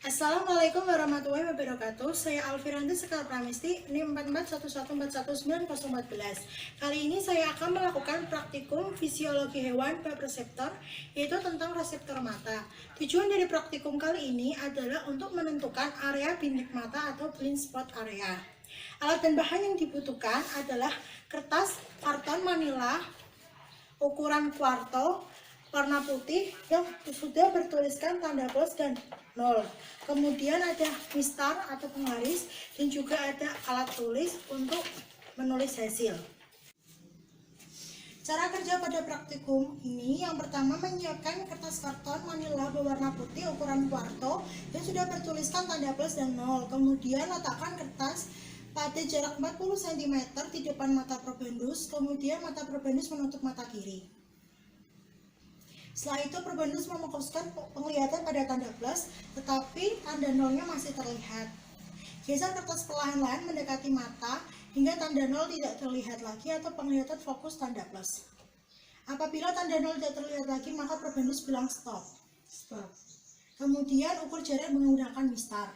Assalamualaikum warahmatullahi wabarakatuh. Saya Alfiranti Sekar Pramisti, NIM 44111414. Kali ini saya akan melakukan praktikum fisiologi hewan bab reseptor, yaitu tentang reseptor mata. Tujuan dari praktikum kali ini adalah untuk menentukan area bintik mata atau blind spot area. Alat dan bahan yang dibutuhkan adalah kertas karton manila ukuran kuarto warna putih yang sudah bertuliskan tanda plus dan 0. Kemudian ada mistar atau penggaris dan juga ada alat tulis untuk menulis hasil. Cara kerja pada praktikum ini, yang pertama menyiapkan kertas karton manila berwarna putih ukuran kuarto yang sudah bertuliskan tanda plus dan 0. Kemudian letakkan kertas pada jarak 40 cm di depan mata probandus, kemudian mata probandus menutup mata kiri. Setelah itu probandus memfokuskan penglihatan pada tanda plus, tetapi tanda nolnya masih terlihat. Geser kertas perlahan-lahan mendekati mata hingga tanda nol tidak terlihat lagi atau penglihatan fokus tanda plus. Apabila tanda nol tidak terlihat lagi, maka probandus bilang stop. Kemudian ukur jarak menggunakan mistar.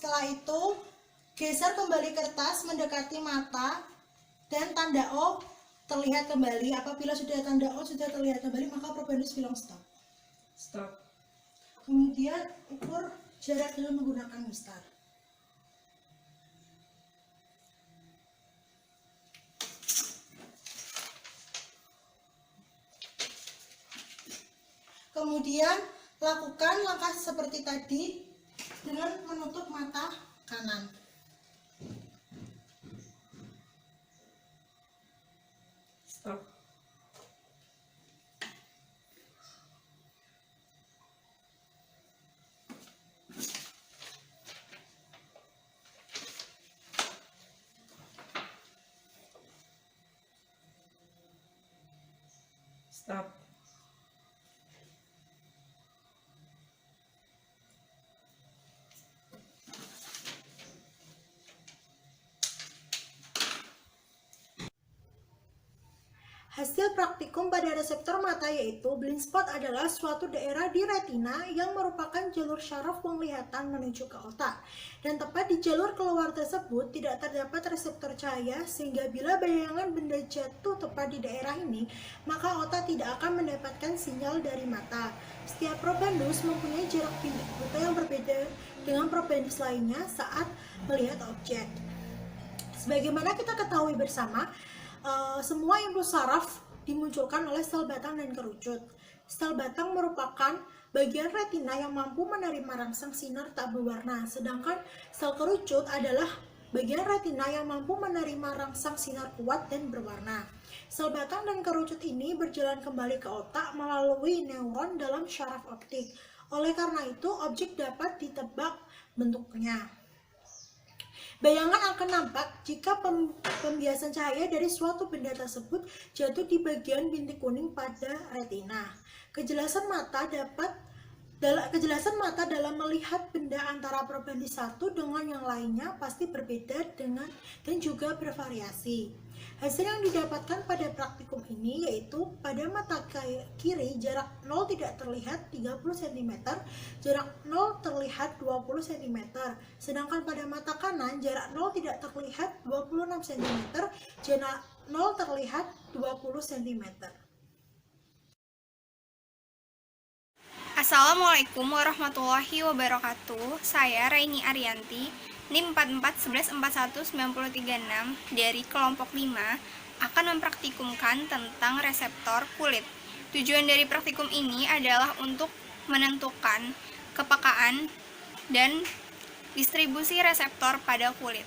Setelah itu, geser kembali kertas mendekati mata dan tanda O terlihat kembali. Apabila sudah tanda O sudah terlihat kembali, maka probandus bilang stop. Kemudian ukur jarak dengan menggunakan mistar. Kemudian lakukan langkah seperti tadi dengan menutup mata kanan. Stop. Stop. Hasil praktikum pada reseptor mata yaitu blind spot adalah suatu daerah di retina yang merupakan jalur syaraf penglihatan menuju ke otak. Dan tepat di jalur keluar tersebut tidak terdapat reseptor cahaya, sehingga bila bayangan benda jatuh tepat di daerah ini, maka otak tidak akan mendapatkan sinyal dari mata. Setiap probandus mempunyai jarak bintik buta yang berbeda dengan probandus lainnya saat melihat objek. Sebagaimana kita ketahui bersama, semua impuls saraf dimunculkan oleh sel batang dan kerucut. Sel batang merupakan bagian retina yang mampu menerima rangsang sinar tak berwarna, sedangkan sel kerucut adalah bagian retina yang mampu menerima rangsang sinar kuat dan berwarna. Sel batang dan kerucut ini berjalan kembali ke otak melalui neuron dalam syaraf optik. Oleh karena itu, objek dapat ditebak bentuknya. Bayangan akan nampak jika pembiasan cahaya dari suatu benda tersebut jatuh di bagian bintik kuning pada retina. Kejelasan mata dalam melihat benda antara probandis satu dengan yang lainnya pasti berbeda dan juga bervariasi. Hasil yang didapatkan pada praktikum ini yaitu pada mata kiri jarak 0 tidak terlihat 30 cm, jarak 0 terlihat 20 cm, sedangkan pada mata kanan jarak 0 tidak terlihat 26 cm, jarak 0 terlihat 20 cm. Assalamualaikum warahmatullahi wabarakatuh. Saya Raini Arianti, NIM 4411419136 dari kelompok 5 akan mempraktikumkan tentang reseptor kulit. Tujuan dari praktikum ini adalah untuk menentukan kepekaan dan distribusi reseptor pada kulit.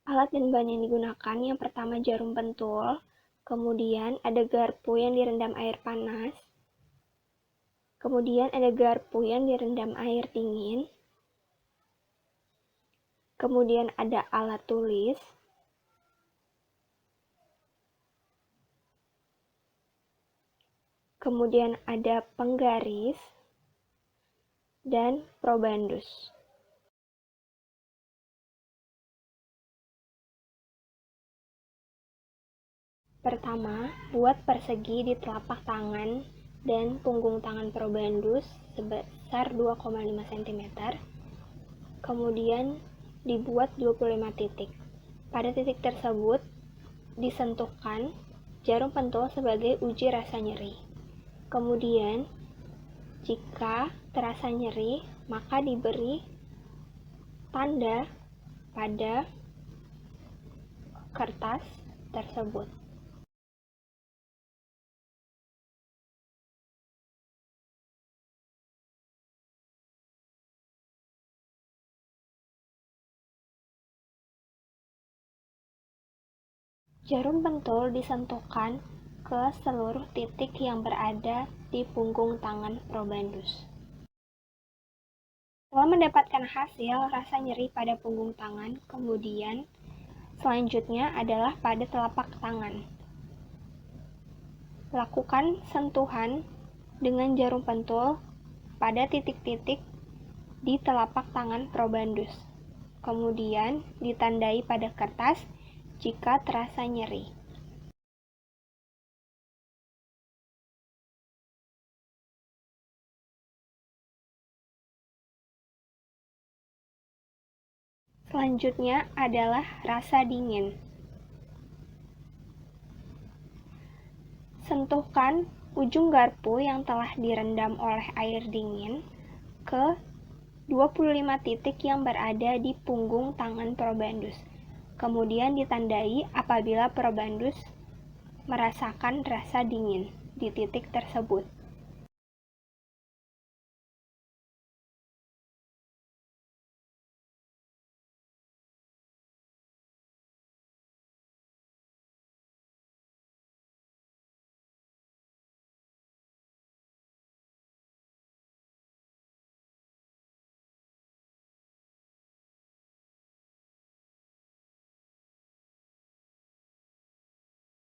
Alat dan bahan yang digunakan, yang pertama jarum pentul, kemudian ada garpu yang direndam air panas, kemudian ada garpu yang direndam air dingin, kemudian ada alat tulis, kemudian ada penggaris, dan probandus. Pertama, buat persegi di telapak tangan dan punggung tangan probandus sebesar 2,5 cm. Kemudian dibuat 25 titik. Pada titik tersebut disentuhkan jarum pentul sebagai uji rasa nyeri. Kemudian, jika terasa nyeri, maka diberi tanda pada kertas tersebut. Jarum pentul disentuhkan ke seluruh titik yang berada di punggung tangan probandus. Setelah mendapatkan hasil rasa nyeri pada punggung tangan, kemudian selanjutnya adalah pada telapak tangan. Lakukan sentuhan dengan jarum pentul pada titik-titik di telapak tangan probandus. Kemudian ditandai pada kertas jika terasa nyeri. Selanjutnya adalah rasa dingin. Sentuhkan ujung garpu yang telah direndam oleh air dingin ke 25 titik yang berada di punggung tangan probandus. Kemudian ditandai apabila probandus merasakan rasa dingin di titik tersebut.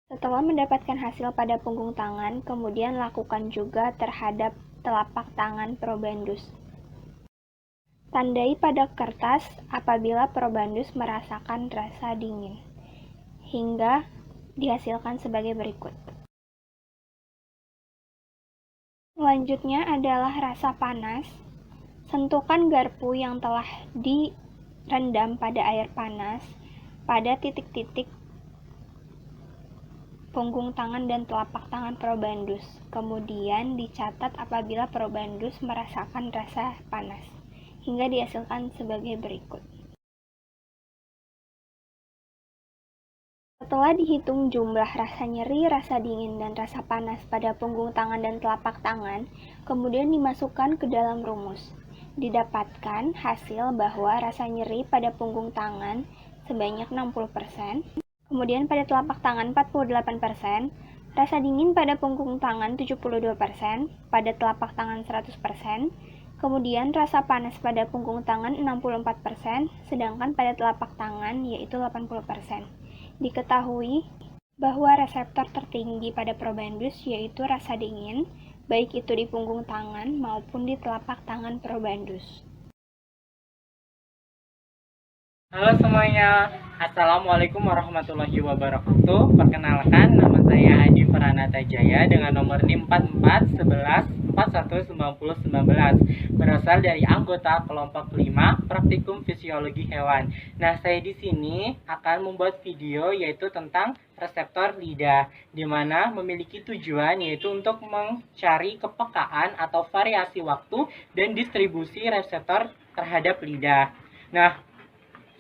Setelah mendapatkan hasil pada punggung tangan, kemudian lakukan juga terhadap telapak tangan probandus. Tandai pada kertas apabila probandus merasakan rasa dingin, hingga dihasilkan sebagai berikut. Selanjutnya adalah rasa panas. Sentuhkan garpu yang telah direndam pada air panas pada titik-titik punggung tangan dan telapak tangan probandus. Kemudian dicatat apabila probandus merasakan rasa panas, hingga dihasilkan sebagai berikut. Setelah dihitung jumlah rasa nyeri, rasa dingin, dan rasa panas pada punggung tangan dan telapak tangan, kemudian dimasukkan ke dalam rumus. Didapatkan hasil bahwa rasa nyeri pada punggung tangan sebanyak 60%, kemudian pada telapak tangan 48%, rasa dingin pada punggung tangan 72%, pada telapak tangan 100%, kemudian rasa panas pada punggung tangan 64%, sedangkan pada telapak tangan yaitu 80%. Diketahui bahwa reseptor tertinggi pada probandus yaitu rasa dingin, baik itu di punggung tangan maupun di telapak tangan probandus. Halo semuanya, Assalamualaikum warahmatullahi wabarakatuh. Perkenalkan, nama saya Adi Pranata Jaya dengan nomor NIM 4411419019, berasal dari anggota kelompok 5 Praktikum Fisiologi Hewan. Nah, saya di sini akan membuat video yaitu tentang reseptor lidah, di mana memiliki tujuan yaitu untuk mencari kepekaan atau variasi waktu dan distribusi reseptor terhadap lidah. Nah,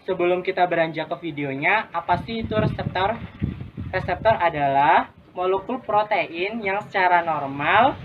sebelum kita beranjak ke videonya, apa sih itu reseptor? Reseptor adalah molekul protein yang secara normal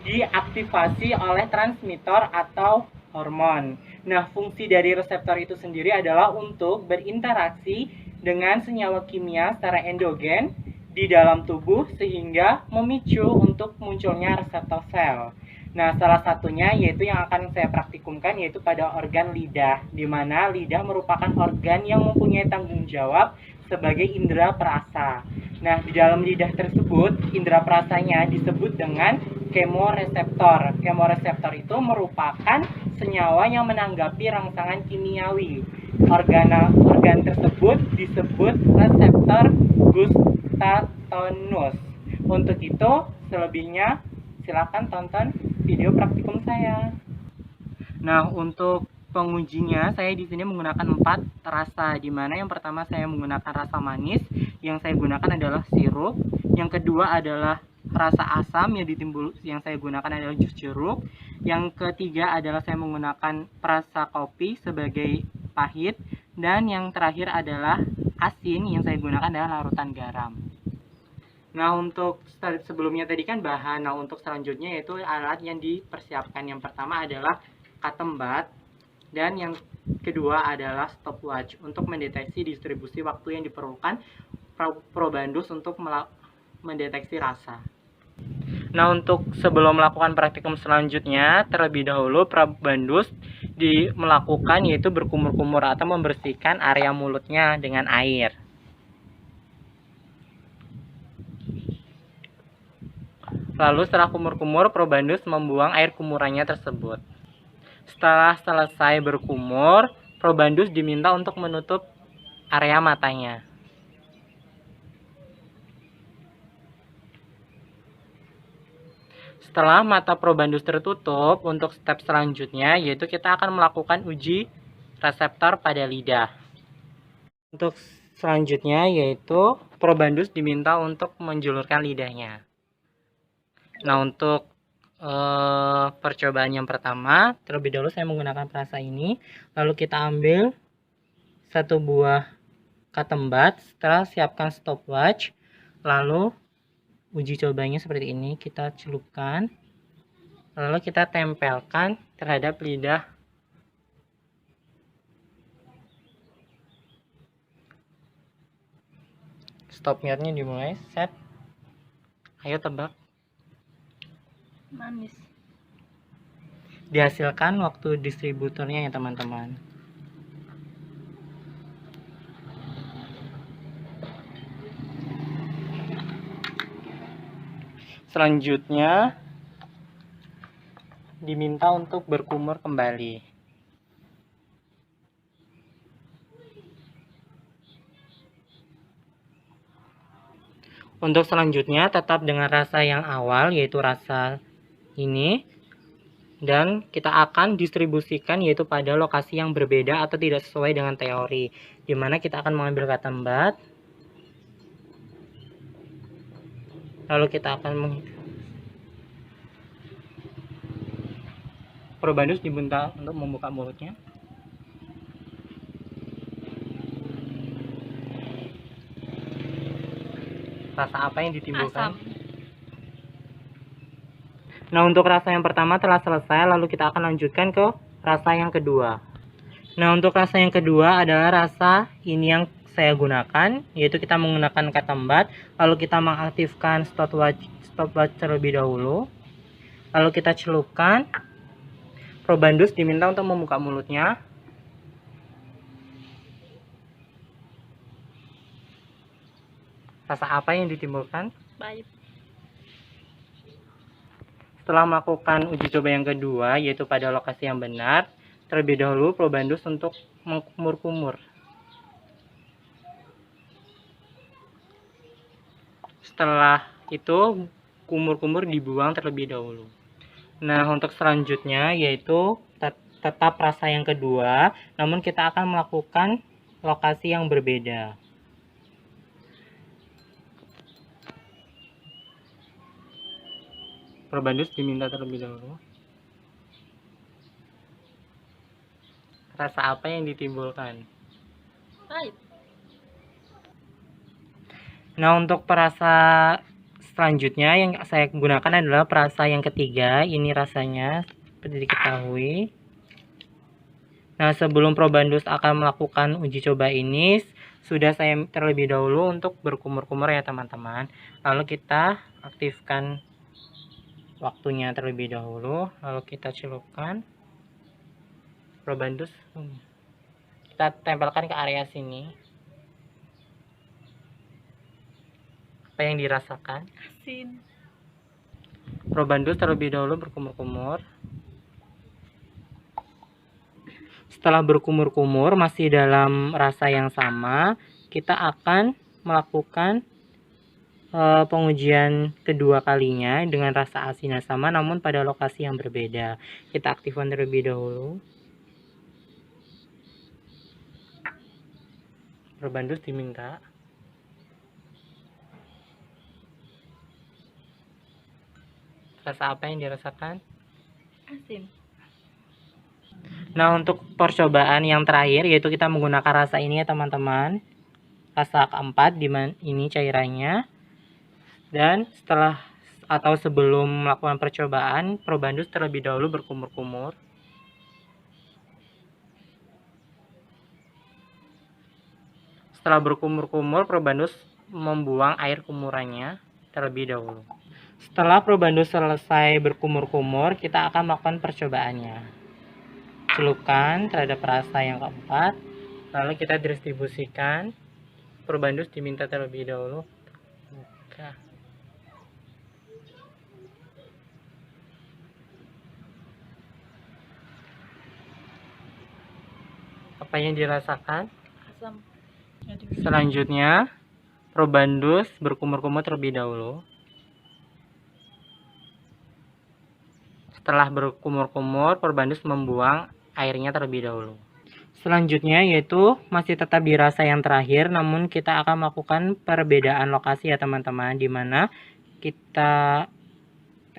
diaktifasi oleh transmitter atau hormon. Nah, fungsi dari reseptor itu sendiri adalah untuk berinteraksi dengan senyawa kimia secara endogen di dalam tubuh sehingga memicu untuk munculnya reseptor sel. Nah, salah satunya yaitu yang akan saya praktikumkan yaitu pada organ lidah, di mana lidah merupakan organ yang mempunyai tanggung jawab sebagai indera perasa. Nah, di dalam lidah tersebut, indera perasanya disebut dengan kemoreseptor. Kemoreseptor itu merupakan senyawa yang menanggapi rangsangan kimiawi. Organ tersebut disebut reseptor gustatonus. Untuk itu, selebihnya silakan tonton video praktikum saya. Nah, untuk pengujinya saya di sini menggunakan 4 rasa, di mana yang pertama saya menggunakan rasa manis, yang saya gunakan adalah sirup. Yang kedua adalah rasa asam yang saya gunakan adalah jus jeruk. Yang ketiga adalah saya menggunakan rasa kopi sebagai pahit, dan yang terakhir adalah asin yang saya gunakan adalah larutan garam. Nah, untuk sebelumnya tadi kan bahan. Nah, untuk selanjutnya yaitu alat yang dipersiapkan. Yang pertama adalah katembat, dan yang kedua adalah stopwatch untuk mendeteksi distribusi waktu yang diperlukan probandus untuk mendeteksi rasa. Nah, untuk sebelum melakukan praktikum selanjutnya, terlebih dahulu probandus melakukan yaitu berkumur-kumur atau membersihkan area mulutnya dengan air. Lalu setelah kumur-kumur, probandus membuang air kumurannya tersebut. Setelah selesai berkumur, probandus diminta untuk menutup area matanya. Setelah mata probandus tertutup, untuk step selanjutnya yaitu kita akan melakukan uji reseptor pada lidah. Untuk selanjutnya yaitu probandus diminta untuk menjulurkan lidahnya. Nah, untuk percobaan yang pertama, terlebih dahulu saya menggunakan perasa ini. Lalu kita ambil 1 buah katembat. Setelah siapkan stopwatch, lalu uji cobanya seperti ini. Kita celupkan, lalu kita tempelkan terhadap lidah. Stopnya dimulai. Set. Ayo tebak. Manis. Dihasilkan waktu distributornya ya teman-teman. Selanjutnya diminta untuk berkumur kembali. Untuk selanjutnya tetap dengan rasa yang awal yaitu rasa ini, dan kita akan distribusikan yaitu pada lokasi yang berbeda atau tidak sesuai dengan teori, dimana kita akan mengambil katembat, lalu kita akan probandus diminta untuk membuka mulutnya. Rasa apa yang ditimbulkan? Asam. Nah, untuk rasa yang pertama telah selesai, lalu kita akan lanjutkan ke rasa yang kedua. Nah, untuk rasa yang kedua adalah rasa ini yang saya gunakan, yaitu kita menggunakan katembat, lalu kita mengaktifkan stopwatch terlebih dahulu, lalu kita celupkan. Probandus diminta untuk membuka mulutnya. Rasa apa yang ditimbulkan? Pahit. Setelah melakukan uji coba yang kedua, yaitu pada lokasi yang benar, terlebih dahulu probandus untuk mengkumur-kumur. Setelah itu, kumur-kumur dibuang terlebih dahulu. Nah, untuk selanjutnya yaitu tetap rasa yang kedua, namun kita akan melakukan lokasi yang berbeda. Probandus diminta terlebih dahulu. Rasa apa yang ditimbulkan? Pahit. Nah, untuk perasa selanjutnya yang saya gunakan adalah perasa yang ketiga. Ini rasanya seperti diketahui. Nah, sebelum probandus akan melakukan uji coba ini, sudah saya terlebih dahulu untuk berkumur-kumur ya teman-teman. Lalu kita aktifkan waktunya terlebih dahulu, lalu kita celupkan probandus, kita tempelkan ke area sini. Apa yang dirasakan? Asin. Probandus terlebih dahulu berkumur-kumur. Setelah berkumur-kumur masih dalam rasa yang sama, kita akan melakukan pengujian kedua kalinya dengan rasa asin yang sama namun pada lokasi yang berbeda. Kita aktifkan terlebih dahulu. Probandus diminta. Rasa apa yang dirasakan? Asin. Nah, untuk percobaan yang terakhir yaitu kita menggunakan rasa ini ya teman-teman. Rasa keempat ini cairannya. Dan setelah atau sebelum melakukan percobaan, probandus terlebih dahulu berkumur-kumur. Setelah berkumur-kumur, probandus membuang air kumurannya terlebih dahulu. Setelah probandus selesai berkumur-kumur, kita akan melakukan percobaannya. Celupkan terhadap rasa yang keempat, lalu kita distribusikan. Probandus diminta terlebih dahulu. Buka. Apa yang dirasakan? Asam. Selanjutnya, probandus berkumur-kumur terlebih dahulu. Setelah berkumur-kumur, probandus membuang airnya terlebih dahulu. Selanjutnya yaitu masih tetap di rasa yang terakhir, namun kita akan melakukan perbedaan lokasi ya teman-teman, di mana kita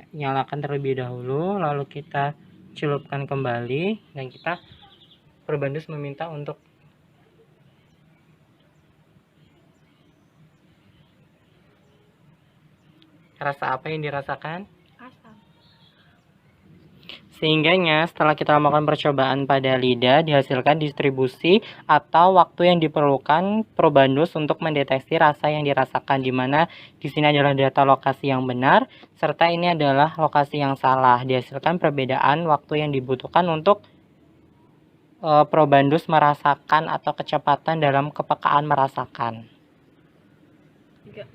nyalakan terlebih dahulu, lalu kita celupkan kembali, dan kita probandus meminta untuk rasa apa yang dirasakan? Asam. Sehingganya setelah kita melakukan percobaan pada lidah, dihasilkan distribusi atau waktu yang diperlukan probandus untuk mendeteksi rasa yang dirasakan, di mana di sini adalah data lokasi yang benar serta ini adalah lokasi yang salah. Dihasilkan perbedaan waktu yang dibutuhkan untuk probandus merasakan atau kecepatan dalam kepekaan merasakan. 3.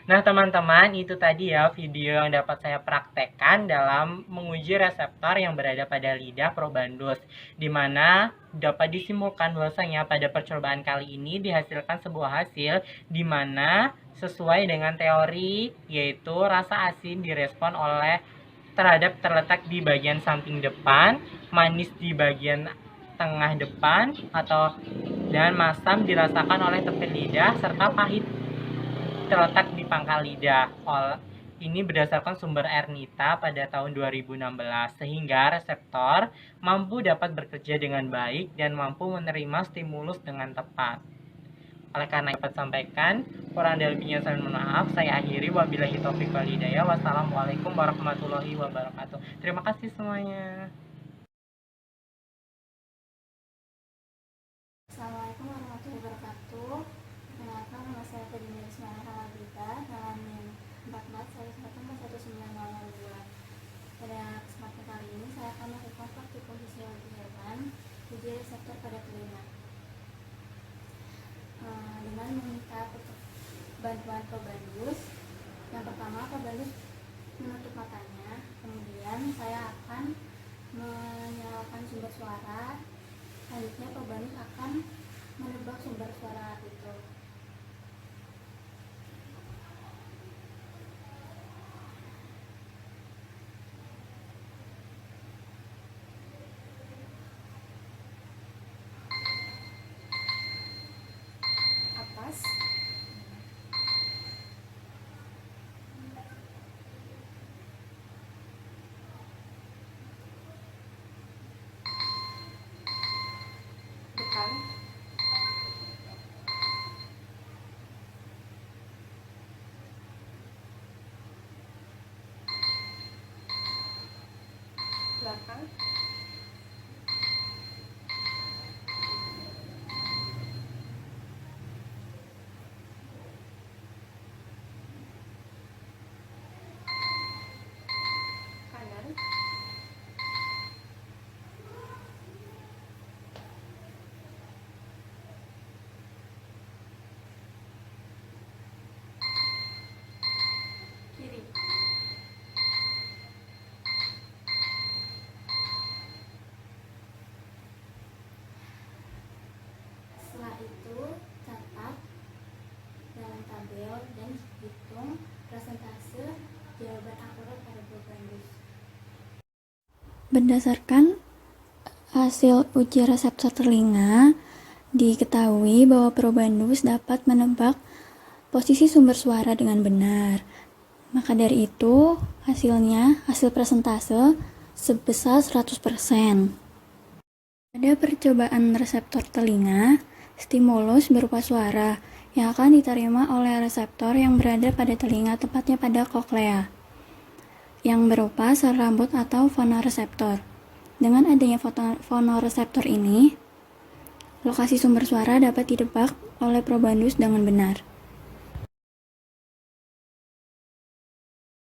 Nah teman-teman, itu tadi ya video yang dapat saya praktekkan dalam menguji reseptor yang berada pada lidah probandus, di mana dapat disimpulkan bahwasanya pada percobaan kali ini dihasilkan sebuah hasil di mana sesuai dengan teori, yaitu rasa asin direspon terletak di bagian samping depan, manis di bagian tengah depan dan masam dirasakan oleh tepi lidah, serta pahit terletak di pangkal lidah. Ini berdasarkan sumber Ernita pada tahun 2016, sehingga reseptor mampu dapat bekerja dengan baik dan mampu menerima stimulus dengan tepat. Oleh karena dapat sampaikan, kurang dan lebihnya saya mohon maaf. Saya akhiri, wabillahi taufiq wal hidayah. Wassalamualaikum warahmatullahi wabarakatuh. Terima kasih semuanya. Assalamualaikum warahmatullahi wabarakatuh. Perkenalkan, nama saya Fedina Ismail Halabita dengan NIM 14111902. Pada kesempatan kali ini saya akan melakukan praktikum fisiologi hewan uji reseptor pada telinga dengan meminta bantuan probandus. Yang pertama, probandus menutup matanya, kemudian saya akan menyalakan sumber suara. Selanjutnya probandus akan menebak sumber suara itu. Atas, depan, belakang, kanan, kiri. Berdasarkan hasil uji reseptor telinga, diketahui bahwa probandus dapat menebak posisi sumber suara dengan benar. Maka dari itu, hasil presentase sebesar 100%. Pada percobaan reseptor telinga, stimulus berupa suara yang akan diterima oleh reseptor yang berada pada telinga, tepatnya pada koklea, yang berupa sel rambut atau fonoreseptor. Dengan adanya fonoreseptor ini, lokasi sumber suara dapat ditebak oleh probandus dengan benar.